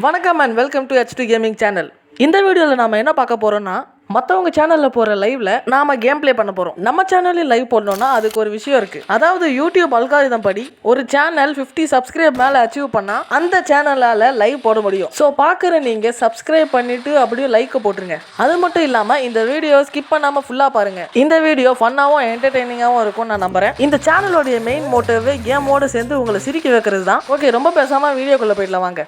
வணக்கம் and welcome to H2 gaming channel. இந்த வீடியோவில் நாம் என்ன பார்க்க போகிறோம்னா, மற்றவங்க சேனலில் போகிற லைவில் நாம் கேம் ப்ளே பண்ண போகிறோம். நம்ம சேனலில் லைவ் போடணும்னா அதுக்கு ஒரு விஷயம் இருக்குது. அதாவது யூடியூப் அல்காரிதம் படி ஒரு சேனல் 50 சப்ஸ்கிரைப் மேலே அச்சீவ் பண்ணால் அந்த சேனலால் லைவ் போட முடியும். ஸோ பார்க்குற நீங்கள் சப்ஸ்கிரைப் பண்ணிவிட்டு அப்படியே லைக்கை போட்டுருங்க. அது மட்டும் இல்லாமல் இந்த வீடியோ ஸ்கிப் பண்ணாமல் ஃபுல்லாக பாருங்கள். இந்த வீடியோ ஃபன்னாகவும் என்டர்டெய்னிங்காகவும் இருக்கும் நான் நம்புகிறேன். இந்த சேனலோடைய மெயின் மோட்டிவே கேமோடு சேர்ந்து உங்களை சிரிக்க வைக்கிறது தான். ஓகே, ரொம்ப பேசாமல் வீடியோக்குள்ளே போயிடலாம் வாங்க.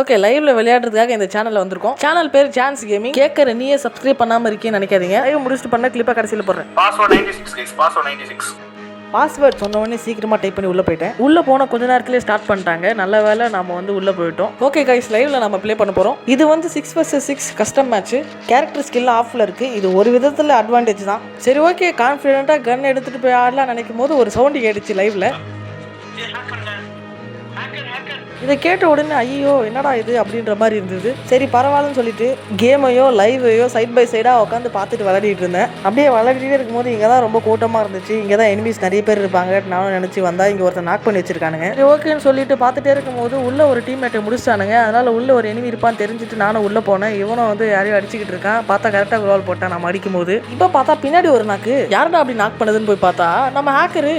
ஓகே, லைவ்ல விளையாடுறதுக்காக இந்த சேனல்ல வந்திருக்கோம். சேனல் பேர் சான்ஸ் கேமிங். கேட்கற நீயே சப்ஸ்கிரைப் பண்ணாம இருக்கீன்னு நினைக்காதீங்க. லைவ் முடிச்சுட்டு பண்ண கிளிப்பை கடைசியில் போடுறேன். Password 96 password 96. பாஸ்வேர்ட் சொன்ன உடனே சீக்கிரமா டைப் பண்ணி உள்ள போயிட்டேன். உள்ள போன கொஞ்ச நேரத்திலே ஸ்டார்ட் பண்ணிட்டாங்க. நல்ல வேலை நாம உள்ள போயிட்டோம். ஓகே கைஸ், லைவ்ல நம்ம ப்ளே பண்ண போறோம். இது 6 vs 6 custom match. Character skill ஆஃப்ல இருக்கு. இது ஒரு விதத்துல அட்வான்டேஜ் தான். சரி ஓகே, கான்ஃபிடென்ட்டா கன் எடுத்துட்டு போய் ஆடலாம் நினைக்கும் போது ஒரு சவுண்ட் கேட்டுச்சு லைவ்ல. இதை கேட்ட உடனே ஐயோ என்னடா இது அப்படின்ற மாதிரி இருந்தது. சரி பரவாயில்லன்னு சொல்லிட்டு கேமையோ லைவையோ சைட் பை சைடாக உட்காந்து பார்த்துட்டு விளையாடிட்டு இருந்தேன். அப்படியே விளையாடிட்டே இருக்கும்போது இங்கே தான் ரொம்ப கூட்டமாக இருந்துச்சு. இங்கே தான் எனிமீஸ் நிறைய பேர் இருப்பாங்க நானும் நினச்சி வந்தால் இங்கே ஒருத்தர் நாக் பண்ணி வச்சிருக்கானுங்க. சரி ஓகேன்னு சொல்லிட்டு பார்த்துட்டே இருக்கும்போது உள்ள ஒரு டீம்மேட்டை முடிச்சிட்டானுங்க. அதனால உள்ள ஒரு எனிமி இருப்பான்னு தெரிஞ்சுட்டு நானும் உள்ளே போனேன். இவனும் யாரையும் அடிச்சுக்கிட்டு இருக்கான். பார்த்தா கரெக்டாக ரோல் போட்டேன் நம்ம அடிக்கும் போது. இப்போ பார்த்தா பின்னாடி ஒரு நாக்கு. யாருடா அப்படி நாக் பண்ணுதுன்னு போய் பார்த்தா நம்ம ஹேக்கரு.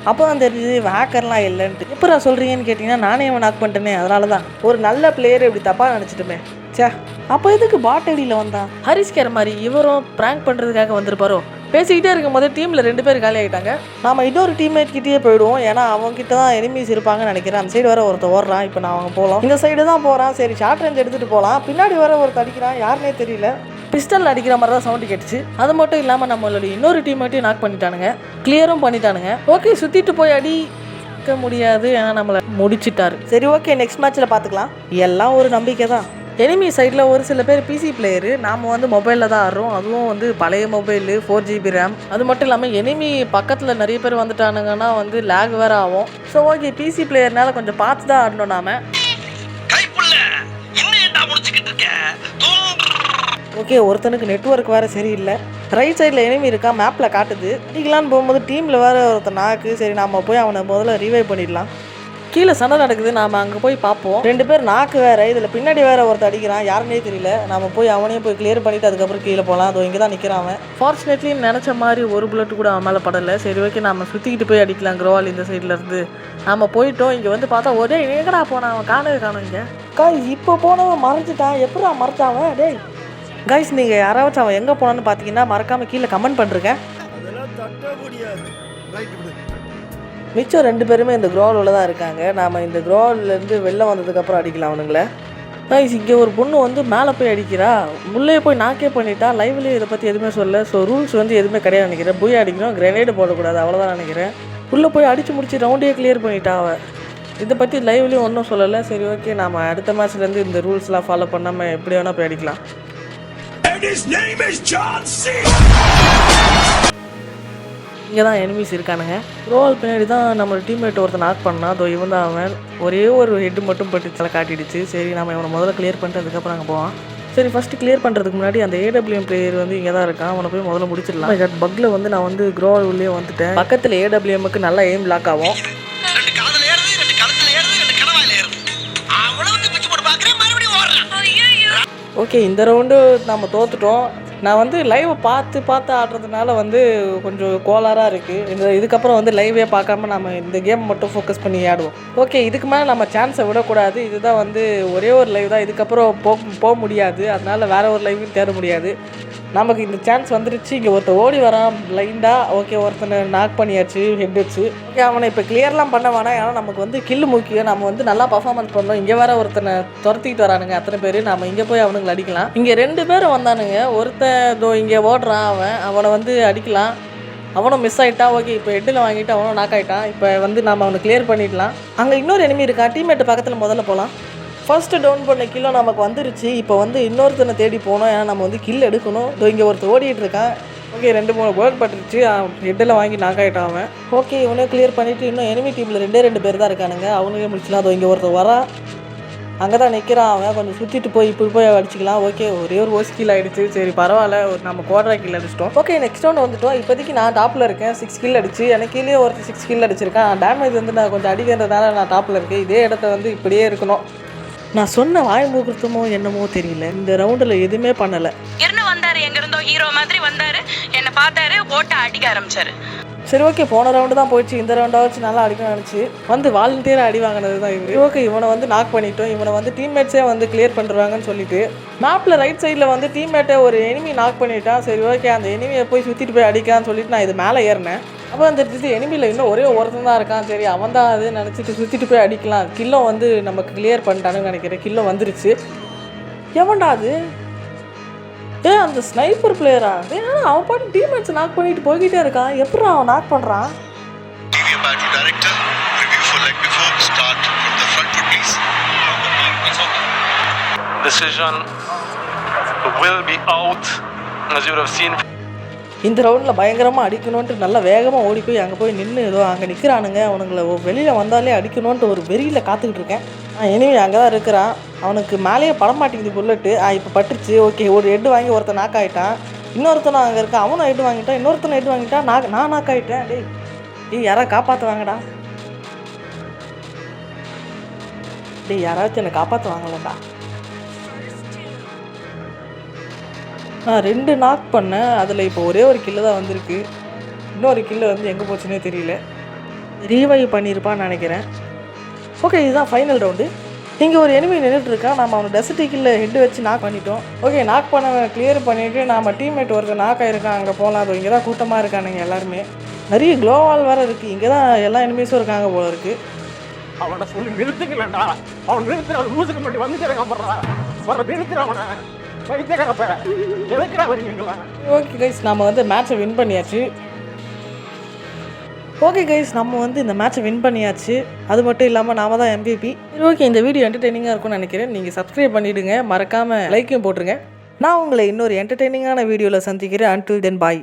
அப்போ தான் தெரிஞ்சது ஹேக்கர்லாம் இல்லைன்ட்டு. எப்போ சொல்கிறீங்கன்னு கேட்டிங்கன்னா நானே அவன் நாக் பண்ணிட்டேனே. அதனால தான் ஒரு நல்ல பிளேயர் இப்படி தப்பாக நினச்சிட்டுமே. சே, அப்போ எதுக்கு பாட் அடியில் வந்தான்? ஹரிஷ்கர் மாதிரி இவரும் ப்ராங்க் பண்ணுறதுக்காக வந்திருப்பாரோ. பேசிக்கிட்டே இருக்கும் போது டீமில் 2 பேர் காலி ஆகிட்டாங்க. நாம் இன்னொரு டீம்மேட் கிட்டேயே போயிடுவோம். ஏன்னா அவங்ககிட்ட தான் எனிமீஸ் இருப்பாங்கன்னு நினைக்கிறேன். அந்த சைடு வர ஒருத்தர் ஓடுறான். இப்போ நான் அவங்க போகலாம். இந்த சைடு தான் போகிறான். சரி ஷார்ட் ரேஞ்ச் எடுத்துகிட்டு போகலாம். பின்னாடி வர ஒருத்தர் அடிக்கிறான். யாருன்னே தெரியல. பிஸ்டல் அடிக்கிற மாதிரி தான் சவுண்டு கேட்டுச்சு. அது மட்டும் இல்லாமல் நம்மளுடைய இன்னொரு டீம்மேட்டையும் நாக் பண்ணிட்டானுங்க. கிளியரும் பண்ணிட்டானுங்க. ஓகே, சுற்றிட்டு போய் அடிக்க முடியாது. ஏன்னா நம்மளை முடிச்சிட்டாரு. சரி ஓகே, நெக்ஸ்ட் மேட்ச்சில் பார்த்துக்கலாம். எல்லாம் ஒரு நம்பிக்கை தான். எனிமி சைடில் ஒரு சில பேர் பிசி பிளேயரு. நாம் மொபைலில் தான் ஆடுறோம். அதுவும் பழைய மொபைலு 4GB ரேம். அது மட்டும் இல்லாமல் எனிமி பக்கத்தில் நிறைய பேர் வந்துட்டானுங்கன்னா லேக் வேறு ஆகும். ஸோ ஓகே, பிசி பிளேயர்னால கொஞ்சம் பார்த்து தான் ஆடணும் நாம. ஓகே, ஒருத்தனுக்கு நெட்வொர்க் வேறு சரியில்லை. ரைட் சைடில் எனிமி இருக்கா, மேப்பில் காட்டுது. அடிக்கலான்னு போகும்போது டீமில் வேறு ஒருத்தன் நாக்கு. சரி நாம் போய் அவனை முதல்ல ரிவைவ் பண்ணிடலாம். கீழே சண்டை நடக்குது. நாம் அங்கே போய் பார்ப்போம். 2 பேர் நாக்கு வேறு. இதில் பின்னாடி வேறு ஒருத்தர் அடிக்கிறான். யாருன்னே தெரியல. நம்ம போய் அவனையும் போய் கிளியர் பண்ணிவிட்டு அதுக்கப்புறம் கீழே போகலாம். அது இங்கே தான் நிற்கிறான் அவன். ஃபார்ச்சுனேட்லி நினச்ச மாதிரி ஒரு புல்லட் கூட அவன் மேலே படலை. சரி ஓகே, நம்ம சுற்றிக்கிட்டு போய் அடிக்கலாம். க்ரோவால் இந்த சைடில் இருந்து நாம் போயிட்டோம். இங்கே பார்த்தா ஒரே எங்கடா போனான் அவன்? காணும் இங்கே காய்ஸ். இப்போ போனவன் மறைஞ்சிட்டான். எப்படா மறைச்சாவன்? டேய் கைஸ், நீங்கள் யாராச்சும் அவன் எங்கே போனான்னு பார்த்தீங்கன்னா மறக்காமல் கீழே கமெண்ட் பண்ணுறேங்க. மிச்சம் 2 பேருமே இந்த க்ரோவில் தான் இருக்காங்க. நாம் இந்த க்ரோவிலேருந்து வெளில வந்ததுக்கப்புறம் அடிக்கலாம் அவனுங்களே. கைஸ், இங்கே ஒரு பொண்ணு மேலே போய் அடிக்கிறா. உள்ளே போய் நாக்கே பண்ணிட்டா. லைவ்லேயே இதை பற்றி எதுவுமே சொல்லலை. ஸோ ரூல்ஸ் எதுவுமே கிடையாது நினைக்கிறேன். போய் அடிக்கணும், கிரனேடு போடக்கூடாது, அவ்வளோதான் நினைக்கிறேன். உள்ளே போய் அடித்து முடிச்சு ரவுண்டே கிளியர் பண்ணிட்டா அவள். இதை பற்றி லைவ்லேயும் ஒன்றும் சொல்லலை. சரி ஓகே, நாம் அடுத்த மேட்ச்லேருந்து இந்த ரூல்ஸ்லாம் ஃபாலோ பண்ணாமல் எப்படி வேணால் போய் அடிக்கலாம். இங்கே தான் எனிமீஸ் இருக்கானுங்க. ரோல் பின்னாடி தான் நம்ம டீம்மேட் ஒருத்தர் நாக் பண்ணா. அதோ இவன் தான் அவன். ஒரே ஒரு ஹெட்டு மட்டும் பட்டு காட்டிடுச்சு. சரி நம்ம இவனை முதல்ல கிளியர் பண்ணிட்டு அதுக்கப்புறம் அங்கே போவான். சரி ஃபஸ்ட்டு கிளியர் பண்ணுறதுக்கு முன்னாடி அந்த AWM பிளேயர் இங்கே தான் இருக்கான். அவனை போய் முதல்ல முடிச்சிடலாம். பக்கில் நான் க்ரோல் உள்ளே வந்துட்டேன். பக்கத்தில் AWMக்கு நல்லா எய்ம் லாக் ஆகும். ஓகே, இந்த ரவுண்டு நம்ம தோத்துட்டோம். நான் லைவை பார்த்து ஆடுறதுனால கொஞ்சம் கோளாறாக இருக்குது. இதுக்கப்புறம் லைவே பார்க்காம நம்ம இந்த கேம் மட்டும் ஃபோக்கஸ் பண்ணி ஆடுவோம். ஓகே, இதுக்கு மேலே நம்ம சான்ஸை விடக்கூடாது. இதுதான் ஒரே ஒரு லைவ் தான். இதுக்கப்புறம் போக முடியாது. அதனால் வேறு ஒரு லைவையும் தேட முடியாது. நமக்கு இந்த சான்ஸ் வந்துருச்சு. இங்கே ஒருத்தர் ஓடி வரான் பிளைண்டாக. ஓகே, ஒருத்தனை நாக் பண்ணியாச்சு ஹெட் வச்சு. ஓகே, அவனை இப்போ கிளியர்லாம் பண்ண வேணாம். ஏன்னா நமக்கு கில்லு முக்கியம். நம்ம நல்லா பர்ஃபார்மன்ஸ் பண்ணோம். இங்கே வேற ஒருத்தனை துரத்திக்கிட்டு வரானுங்க அத்தனை பேர். நம்ம இங்கே போய் அவனுங்களை அடிக்கலாம். இங்கே 2 பேரும் வந்தானுங்க. ஒருத்தன் இங்கே ஓடுறான். அவனை அடிக்கலாம். அவனும் மிஸ் ஆகிட்டா. ஓகே, இப்போ ஹெட்டில் வாங்கிட்டு அவனும் நாக் ஆகிட்டான். இப்போ நம்ம அவனை கிளியர் பண்ணிடலாம். அங்கே இன்னொரு எனிமி இருக்கா. டீம்மேட்டு பக்கத்தில் முதல்ல போகலாம். ஃபர்ஸ்ட் டவுன் பண்ண கிலோ நமக்கு வந்துருச்சு. இப்போ இன்னொருத்தனை தேடி போனோம். ஏன்னா நம்ம கில் எடுக்கணும். இங்கே ஒருத்தர் ஓடிட்டு இருக்கான். Okay, 2-3 bird பட்டுருச்சு. ஹெட்டில் வாங்கி நாக் ஆகிட்டான் அவன். ஓகே, இவனே கிளியர் பண்ணிவிட்டு இன்னும் எனிமி டீமில் 2 பேர் தான் இருக்கானுங்க. அவனுக்கே முடிச்சுலாம். இங்கே ஒருத்தர் வரா. அங்கே தான் நிற்கிறான் அவன். கொஞ்சம் சுற்றிட்டு போய் இப்படி போய் அடிச்சிக்கலாம். ஓகே, ஒரே ஒரு ஓஸ் கில் ஆகிடுச்சு. சரி பரவாயில்ல, ஒரு நம்ம குவாட்ரா கில் அடிச்சிட்டோம். ஓகே, நெக்ஸ்ட் ரவுண்ட் வந்துட்டோம். இப்போதைக்கு நான் டாப்பில் இருக்கேன். 6 கில் அடிச்சு எனக்கு கீழே ஒரு 6 கில் அடிச்சிருக்கேன். டேமேஜ் வந்து நான் கொஞ்சம் அடிக்கிறதுனால நான் டாப்பில் இருக்கேன். இதே இடத்த வந்து இப்படியே இருக்கணும். நான் சொன்ன வாய் முகூர்த்தமோ என்னமோ தெரியல, இந்த ரவுண்டில் எதுவுமே பண்ணலை. வந்தாரு, எங்க இருந்தோ ஹீரோ மாதிரி வந்தாரு, என்னை பார்த்தாரு, போட்டு அடிக்க ஆரம்பிச்சாரு. சரி ஓகே, போன ரவுண்டு தான் போயிடுச்சு. இந்த ரவுண்டாக வச்சு நல்லா அடிக்கணும்னு நினச்சி வந்து வாலண்டியராக அடி வாங்கினது தான் இவர். ஓகே, இவனை வந்து நாக் பண்ணிட்டோம். இவனை வந்து டீம்மேட்ஸே வந்து கிளியர் பண்ணுறாங்கன்னு சொல்லிட்டு மேப்பில் ரைட் சைடில் வந்து டீம்மேட்டை ஒரு எனிமி நாக் பண்ணிட்டான். சரி ஓகே, அந்த எனிமியை போய் சுற்றிட்டு போய் அடிக்கான்னு சொல்லிட்டு நான் இது மேலே ஏறினேன். அப்போ அந்த எனிமியில் இன்னும் ஒரே ஒருத்தன் தான் இருக்கான். சரி அவன் தான் அது நினச்சிட்டு சுற்றிட்டு போய் அடிக்கலாம். கில்லும் வந்து நமக்கு கிளியர் பண்ணிட்டானுன்னு நினைக்கிறேன். கில்லும் வந்துருச்சு. எவன்டா அது? அந்த ஸ்னைப்பர் பிளேயரா? ஏன்னா அவன் பாட்டு டீம்மேட்ஸ் நாக் பண்ணிட்டு போய்கிட்டே இருக்கான். எப்படி அவன் நாக் பண்ணுறான்? Decision will be out, as you have seen. இந்த ரவுண்டில் பயங்கரமாக அடிக்கணுன்ட்டு நல்லா வேகமாக ஓடி போய் அங்கே போய் நின்று ஏதோ அங்கே நிற்கிறானுங்க. அவனுங்களை வெளியில் வந்தாலே அடிக்கணுன்ட்டு ஒரு வெறியில் காத்துக்கிட்டு இருக்கேன். எனிவே அங்கே தான் இருக்கிறான். அவனுக்கு மேலேயே பட மாட்டேங்குது புல்லட்டு. இப்போ பட்டுருச்சு. ஓகே, ஒரு ஹெட் வாங்கி ஒருத்தன் நாக் ஆகிட்டான். இன்னொருத்தனும் அங்கே இருக்கான். அவனும் ஹெட் வாங்கிட்டான். இன்னொருத்தனை ஹெட் வாங்கிட்டான். நான் நாக் ஆகிட்டேன். டேய் யாராவது காப்பாற்றுவாங்கடா. யாராச்சும் என்னை காப்பாற்றுவாங்களேடா. நான் 2 நாக் பண்ணேன். அதில் இப்போ ஒரே ஒரு கில்லு தான் வந்திருக்கு. இன்னொரு கில்லு வந்து எங்கே போச்சுன்னே தெரியல. ரீவைவ் பண்ணியிருப்பான்னு நினைக்கிறேன். ஓகே, இதுதான் ஃபைனல் ரவுண்டு. இங்கே ஒரு எனிமி நின்றுட்டுருக்கான். நம்ம அவனை டெசர்ட்டிக்கில் ஹெட்டு வச்சு நாக் பண்ணிட்டோம். ஓகே, நாக் பண்ண கிளியர் பண்ணிவிட்டு நம்ம டீம்மேட் ஒருத்தர் நாக் ஆகிருக்கான். அங்கே போகலாம். அது இங்கே தான் கூட்டமாக இருக்கானுங்க எல்லாருமே. நிறைய க்ளோவால் வேறு இருக்குது. இங்கே தான் எல்லா எனிமீஸும் இருக்காங்க போல இருக்குது. அவனை சொல்லி நிறுத்துக்கலண்டா. அவன் நிறுத்துற லூசுக்கு மட்டும் வந்துக்கிறேன் வர நிறுத்துற அவனை. ஓகே கைஸ், நம்ம வந்து மேட்சை வின் பண்ணியாச்சு. ஓகே கைஸ், நம்ம வந்து இந்த மேட்சை வின் பண்ணியாச்சு. அது மட்டும் இல்லாமல் நாம தான் MVP. ஓகே, இந்த வீடியோ என்டர்டெய்னிங்காக இருக்கும்னு நினைக்கிறேன். நீங்கள் சப்ஸ்கிரைப் பண்ணிவிடுங்க, மறக்காமல் லைக்கையும் போட்டுருங்க. நான் உங்களை இன்னொரு என்டர்டெய்னிங்கான வீடியோவில் சந்திக்கிறேன். until then bye.